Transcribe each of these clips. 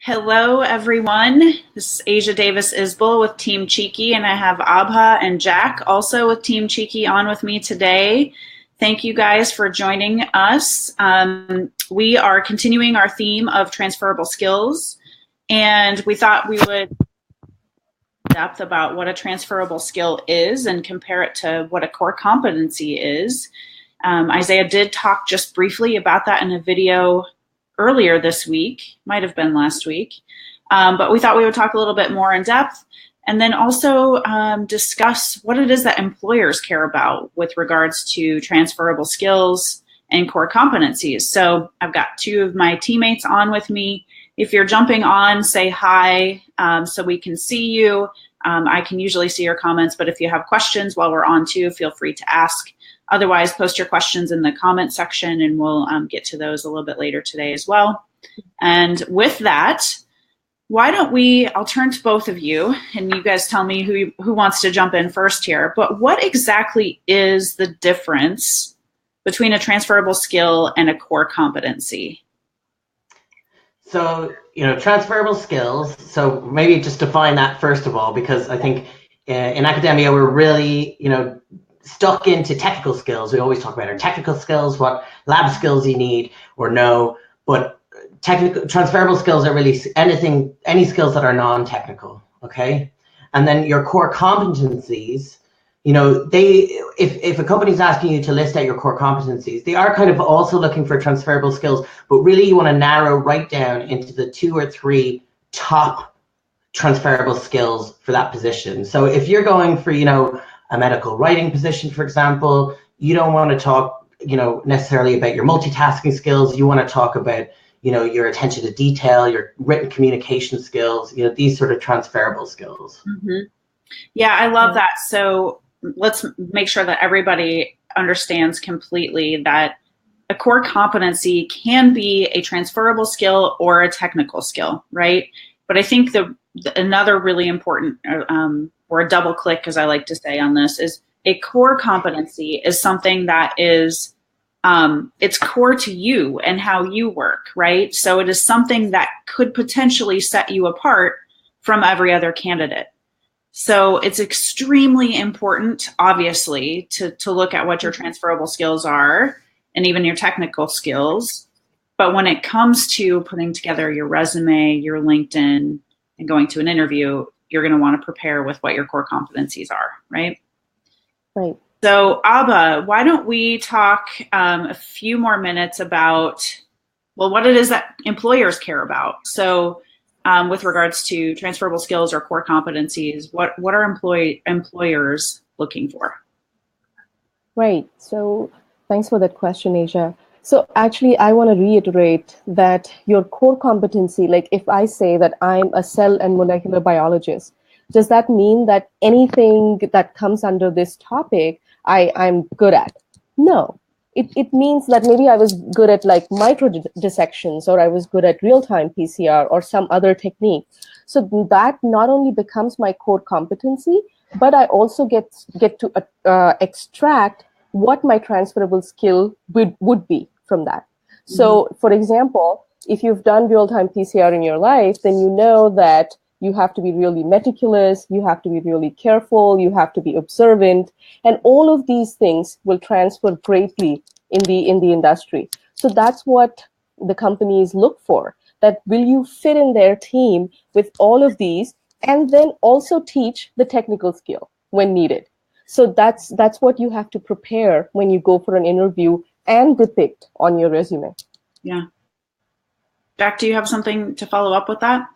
Hello, everyone. This is Asia Davis Isbell with Team Cheeky, and I have Abha and Jack also with Team Cheeky on with me today. Thank you guys for joining us. We are continuing our theme of transferable skills, and we thought we would depth about what a transferable skill is and compare it to what a core competency is. Isaiah did talk just briefly about that in a video earlier this week, might have been last week, but we thought we would talk a little bit more in depth and then also discuss what it is that employers care about with regards to transferable skills and core competencies. So I've got two of my teammates on with me. If you're jumping on, say hi so we can see you. I can usually see your comments, but if you have questions while we're on too, feel free to ask. Otherwise, post your questions in the comment section and we'll get to those a little bit later today as well. And with that, why don't I'll turn to both of you and you guys tell me who wants to jump in first here, but what exactly is the difference between a transferable skill and a core competency? So, transferable skills, so maybe just define that first of all, because I think in academia, we're really, stuck into technical skills. We always talk about our technical skills, what lab skills you need or know, but transferable skills are really any skills that are non-technical, okay? And then your core competencies, if a company's asking you to list out your core competencies, they are kind of also looking for transferable skills, but really you want to narrow right down into the 2 or 3 top transferable skills for that position. So if you're going for, a medical writing position, for example, you don't want to talk, necessarily about your multitasking skills. You want to talk about, your attention to detail, your written communication skills, these sort of transferable skills. Mm-hmm. Yeah, I love that. So let's make sure that everybody understands completely that a core competency can be a transferable skill or a technical skill, right? But I think another really important, or a double click, as I like to say on this, is a core competency is something that is, it's core to you and how you work, right? So it is something that could potentially set you apart from every other candidate. So it's extremely important, obviously, to look at what your transferable skills are and even your technical skills. But when it comes to putting together your resume, your LinkedIn, and going to an interview, you're going to want to prepare with what your core competencies are, right? Right. So Abha, why don't we talk a few more minutes about, what it is that employers care about. So with regards to transferable skills or core competencies, what are employers looking for? Right. So thanks for that question, Asia. So actually, I want to reiterate that your core competency, like if I say that I'm a cell and molecular biologist, does that mean that anything that comes under this topic, I'm good at? No. It means that maybe I was good at like micro dissections, or I was good at real-time PCR or some other technique. So that not only becomes my core competency, but I also get to extract what my transferable skill would be from that. Mm-hmm. So for example, if you've done real-time PCR in your life, then you know that you have to be really meticulous, you have to be really careful, you have to be observant, and all of these things will transfer greatly in the industry. So that's what the companies look for, that will you fit in their team with all of these, and then also teach the technical skill when needed. So that's what you have to prepare when you go for an interview and depict on your resume. Yeah. Jack, do you have something to follow up with that?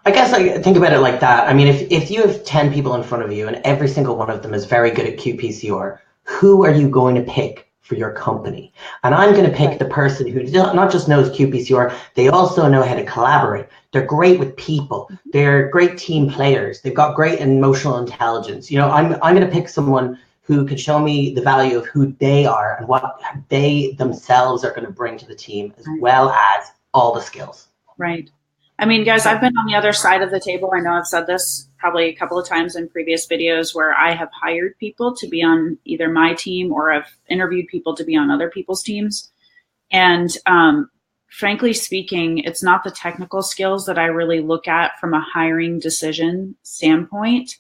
I guess I think about it like that. I mean, if you have 10 people in front of you and every single one of them is very good at qPCR, who are you going to pick for your company? And I'm going to pick the person who not just knows qPCR, they also know how to collaborate. They're great with people. They're great team players. They've got great emotional intelligence. I'm going to pick someone who could show me the value of who they are and what they themselves are going to bring to the team, as well as all the skills. Right. I mean, guys, I've been on the other side of the table. I know I've said this probably a couple of times in previous videos where I have hired people to be on either my team or I've interviewed people to be on other people's teams. And frankly speaking, it's not the technical skills that I really look at from a hiring decision standpoint.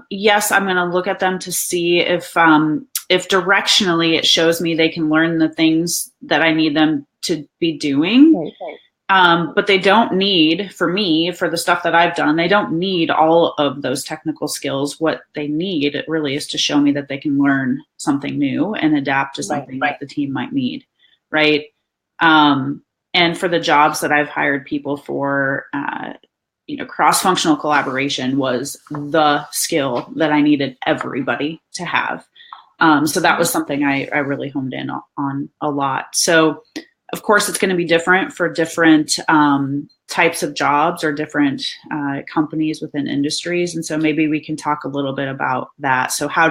Yes, I'm going to look at them to see if directionally it shows me they can learn the things that I need them to be doing. Right. But they don't need, for me, for the stuff that I've done, they don't need all of those technical skills. What they need, it really is to show me that they can learn something new and adapt to something that the team might need, right? And for the jobs that I've hired people for, cross-functional collaboration was the skill that I needed everybody to have. So that was something I really honed in on a lot. So of course it's going to be different for different types of jobs or different companies within industries. And so maybe we can talk a little bit about that. So how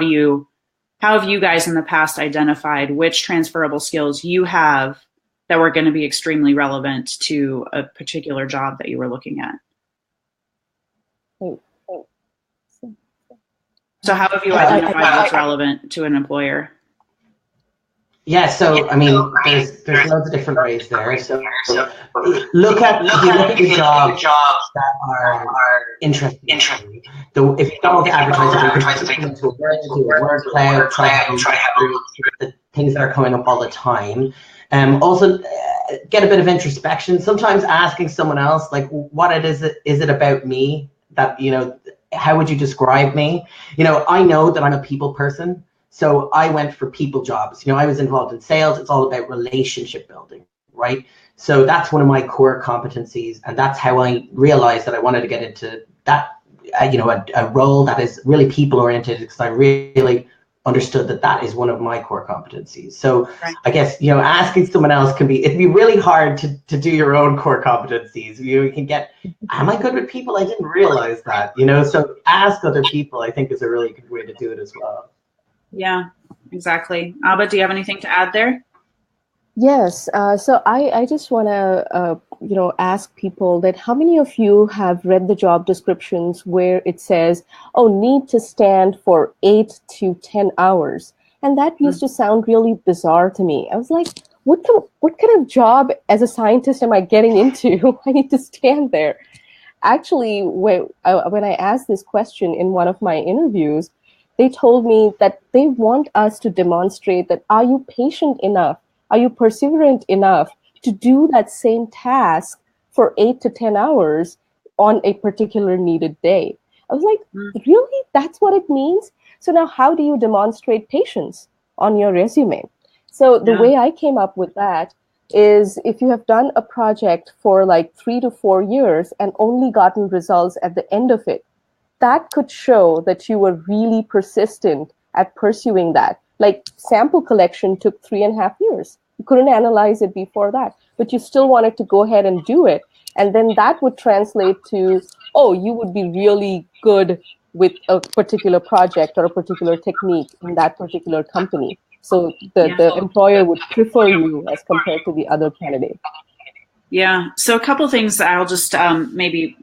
have you guys in the past identified which transferable skills you have that were going to be extremely relevant to a particular job that you were looking at? So how have you identified what's relevant to an employer? Yeah, so I mean, there's loads of different ways there. So look at the jobs that are interesting. If you don't advertise it, into a word cloud, try to the things that are coming up all the time. Also, get a bit of introspection. Sometimes asking someone else, like, what is it about me that, how would you describe me? I know that I'm a people person. So I went for people jobs. I was involved in sales. It's all about relationship building, right? So that's one of my core competencies. And that's how I realized that I wanted to get into that, a role that is really people oriented, because I really understood that is one of my core competencies. So right. I guess, asking someone else it'd be really hard to do your own core competencies. You can get, am I good with people? I didn't realize that, so ask other people, I think, is a really good way to do it as well. Yeah, exactly. Abba, do you have anything to add there? Yes. So I just want to, ask people that how many of you have read the job descriptions where it says, oh, need to stand for 8 to 10 hours. And that used to sound really bizarre to me. I was like, what kind of job as a scientist am I getting into? I need to stand there. Actually, when I asked this question in one of my interviews, they told me that they want us to demonstrate that, are you patient enough? Are you perseverant enough to do that same task for 8 to 10 hours on a particular needed day? I was like, really? That's what it means? So now how do you demonstrate patience on your resume? So the way I came up with that is, if you have done a project for like 3 to 4 years and only gotten results at the end of it, that could show that you were really persistent at pursuing that. Like, sample collection took 3.5 years. You couldn't analyze it before that, but you still wanted to go ahead and do it. And then that would translate to, oh, you would be really good with a particular project or a particular technique in that particular company. So the employer would prefer you as compared to the other candidate. Yeah. So a couple of things I'll just maybe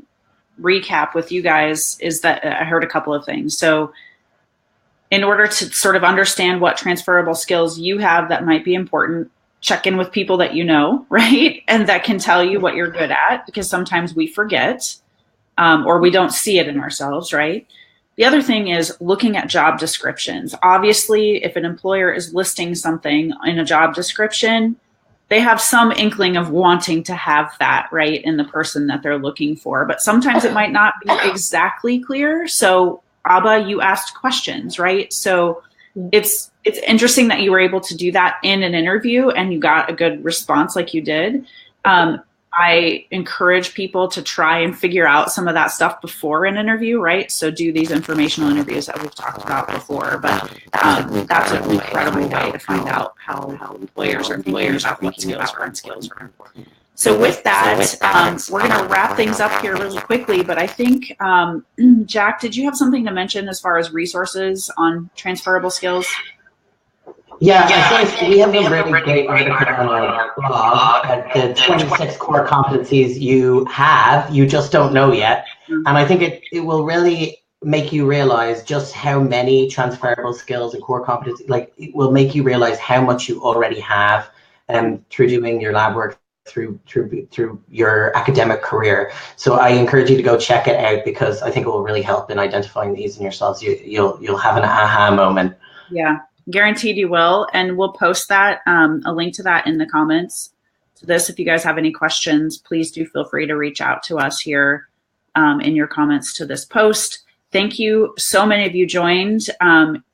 recap with you guys is that I heard a couple of things. So in order to sort of understand what transferable skills you have that might be important, check in with people that you know, right? And that can tell you what you're good at, because sometimes we forget or we don't see it in ourselves, right? The other thing is looking at job descriptions. Obviously, if an employer is listing something in a job description, they have some inkling of wanting to have that, right, in the person that they're looking for. But sometimes it might not be exactly clear. So, Abba, you asked questions, right? So it's interesting that you were able to do that in an interview and you got a good response like you did. I encourage people to try and figure out some of that stuff before an interview, right? So do these informational interviews that we've talked about before, but that's an incredible way to find out how employers are thinking about what skills are important. So with that, we're going to wrap things up here really quickly, but I think, Jack, did you have something to mention as far as resources on transferable skills? Yeah, I think we have a really great article on our blog at the 26 core competencies you have, you just don't know yet. And I think it will really make you realize just how many transferable skills and core competencies, like it will make you realize how much you already have through doing your lab work, through your academic career. So I encourage you to go check it out, because I think it will really help in identifying these in yourselves. You'll have an aha moment. Yeah, guaranteed you will. And we'll post that, a link to that in the comments to this. If you guys have any questions, please do feel free to reach out to us here in your comments to this post. Thank you. So many of you joined.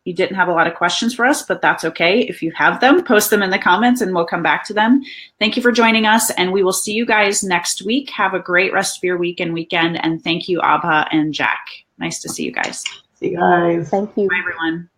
You didn't have a lot of questions for us, but that's okay. If you have them, post them in the comments and we'll come back to them. Thank you for joining us, and we will see you guys next week. Have a great rest of your week and weekend. And thank you, Abha and Jack. Nice to see you guys. See you guys. Thank you. Bye, everyone.